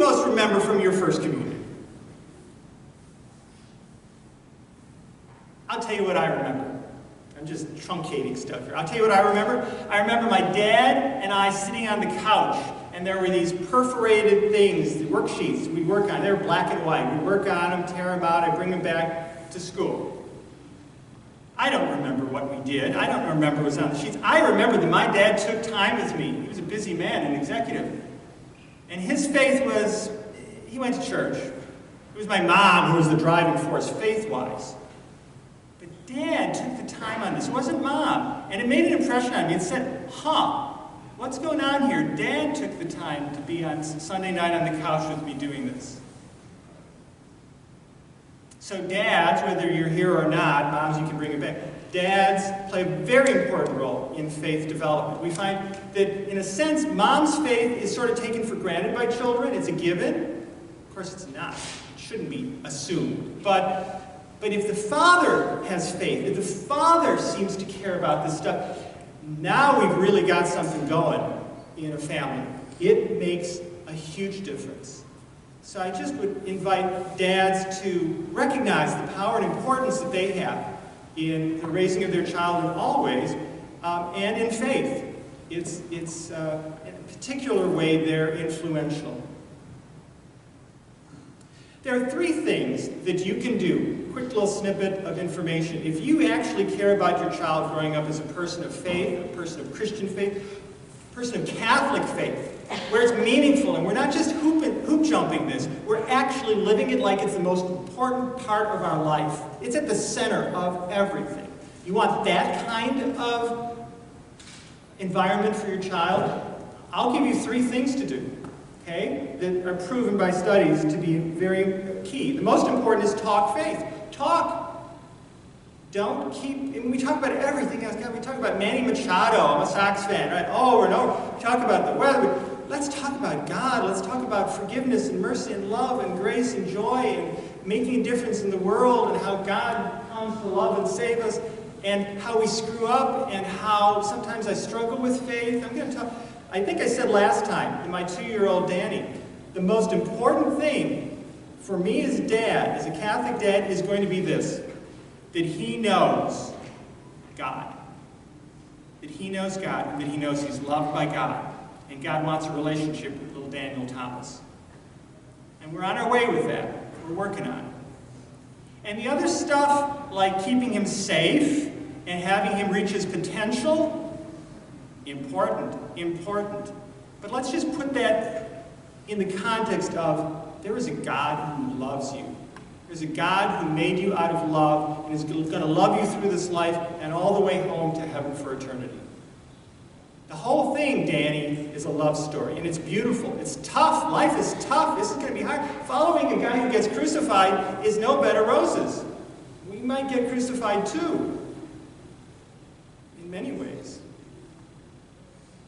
most remember from your first communion? I'll tell you what I remember. I'm just truncating stuff here. I'll tell you what I remember. I remember my dad and I sitting on the couch, and there were these perforated things, the worksheets we'd work on. They were black and white. We'd work on them, tear them out, I'd bring them back to school. I don't remember what we did. I don't remember what was on the sheets. I remember that my dad took time with me. He was a busy man, an executive. And his faith was, he went to church. It was my mom who was the driving force faith-wise. But Dad took the time on this. It wasn't Mom. And it made an impression on me. It said, what's going on here? Dad took the time to be on Sunday night on the couch with me doing this. So dads, whether you're here or not, moms, you can bring it back. Dads play a very important role in faith development. We find that, in a sense, mom's faith is sort of taken for granted by children. It's a given. Of course, it's not. It shouldn't be assumed. But if the father has faith, if the father seems to care about this stuff, now we've really got something going in a family. It makes a huge difference. So I just would invite dads to recognize the power and importance that they have in the raising of their child in all ways, and in faith. It's in a particular way they're influential. There are three things that you can do. Quick little snippet of information. If you actually care about your child growing up as a person of faith, a person of Christian faith, a person of Catholic faith, where it's meaningful, and we're not just hoop jumping this, we're actually living it like it's the most important part of our life. It's at the center of everything. You want that kind of environment for your child? I'll give you three things to do, okay, that are proven by studies to be very key. The most important is talk faith. Talk. Don't keep, and we talk about everything else. We talk about Manny Machado. I'm a Sox fan, right? Over and over. We talk about the weather. Let's talk about God. Let's talk about forgiveness and mercy and love and grace and joy and making a difference in the world and how God comes to love and save us and how we screw up and how sometimes I struggle with faith. I'm going to talk. I think I said last time to my 2-year-old Danny, the most important thing for me as dad, as a Catholic dad, is going to be this. That he knows God. That he knows God, and that he knows he's loved by God. And God wants a relationship with little Daniel Thomas. And we're on our way with that. We're working on it. And the other stuff, like keeping him safe and having him reach his potential, important. But let's just put that in the context of there is a God who loves you. There's a God who made you out of love and is going to love you through this life and all the way home to heaven for eternity. The whole thing, Danny, is a love story, and it's beautiful. It's tough. Life is tough. This is going to be hard. Following a guy who gets crucified is no bed of roses. We might get crucified too, in many ways.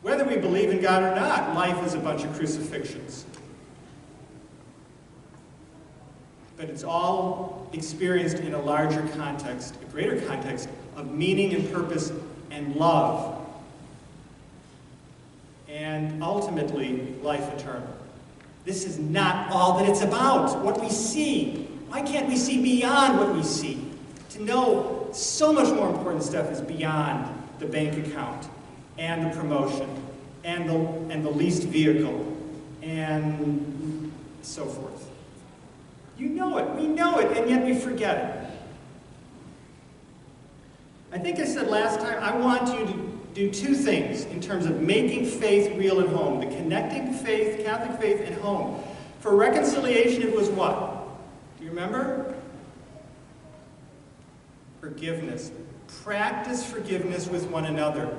Whether we believe in God or not, life is a bunch of crucifixions. But it's all experienced in a larger context, a greater context of meaning and purpose and love. And ultimately, life eternal. This is not all that it's about, what we see. Why can't we see beyond what we see? To know so much more important stuff is beyond the bank account and the promotion and the leased vehicle and so forth. You know it, we know it, and yet we forget it. I think I said last time, I want you to do two things in terms of making faith real at home. The connecting faith, Catholic faith, at home. For reconciliation, it was what? Do you remember? Forgiveness. Practice forgiveness with one another.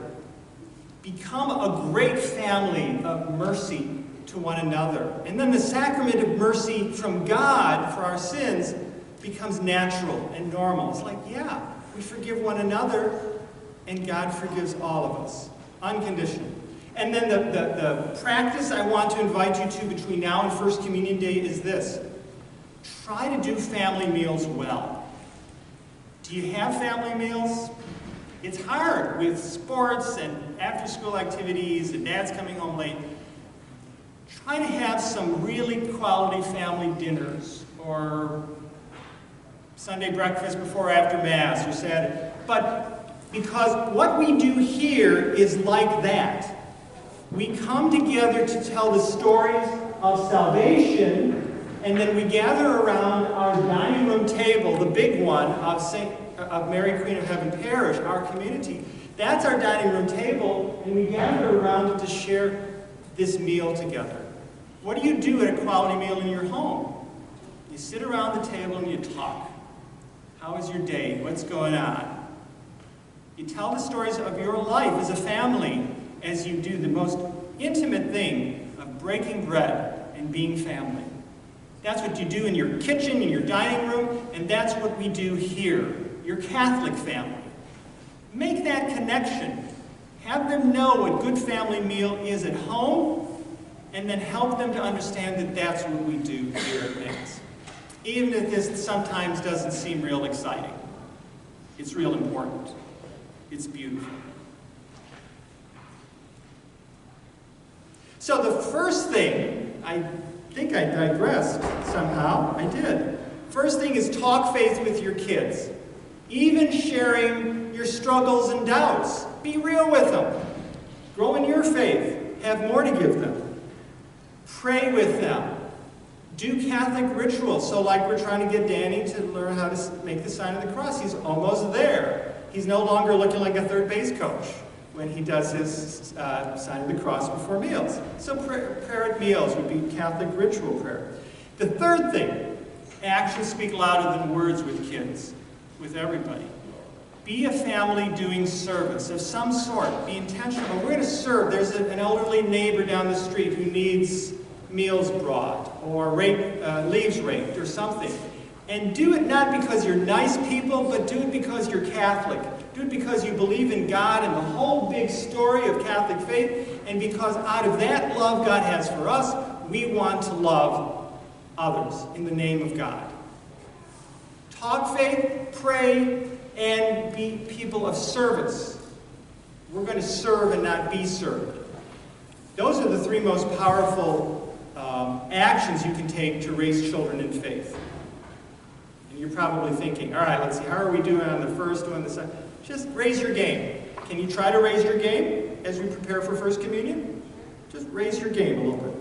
Become a great family of mercy to one another. And then the sacrament of mercy from God for our sins becomes natural and normal. It's like, yeah, we forgive one another, and God forgives all of us, unconditionally. And then the practice I want to invite you to between now and First Communion Day is this. Try to do family meals well. Do you have family meals? It's hard with sports and after-school activities and dads coming home late. Try to have some really quality family dinners, or Sunday breakfast before or after Mass, or Saturday. But because what we do here is like that. We come together to tell the stories of salvation, and then we gather around our dining room table, the big one of Mary Queen of Heaven Parish, our community. That's our dining room table, and we gather around to share this meal together. What do you do at a quality meal in your home? You sit around the table and you talk. How is your day? What's going on? You tell the stories of your life as a family as you do the most intimate thing of breaking bread and being family. That's what you do in your kitchen, in your dining room, and that's what we do here, your Catholic family. Make that connection. Have them know what good family meal is at home, and then help them to understand that that's what we do here at Mass. Even if this sometimes doesn't seem real exciting. It's real important. It's beautiful. So the first thing, I think I digressed somehow. I did. First thing is talk faith with your kids. Even sharing your struggles and doubts. Be real with them. Grow in your faith. Have more to give them. Pray with them. Do Catholic rituals. So like we're trying to get Danny to learn how to make the sign of the cross. He's almost there. He's no longer looking like a third base coach when he does his sign of the cross before meals. So prayer at meals would be Catholic ritual prayer. The third thing, actions speak louder than words with kids, with everybody. Be a family doing service of some sort. Be intentional. We're going to serve. There's an elderly neighbor down the street who needs meals brought or leaves raked or something. And do it not because you're nice people, but do it because you're Catholic. Do it because you believe in God and the whole big story of Catholic faith, and because out of that love God has for us, we want to love others in the name of God. Talk faith, pray, and be people of service. We're going to serve and not be served. Those are the three most powerful actions you can take to raise children in faith. And you're probably thinking, all right, let's see, how are we doing on the first one, the second? Just raise your game. Can you try to raise your game as we prepare for First Communion? Just raise your game a little bit.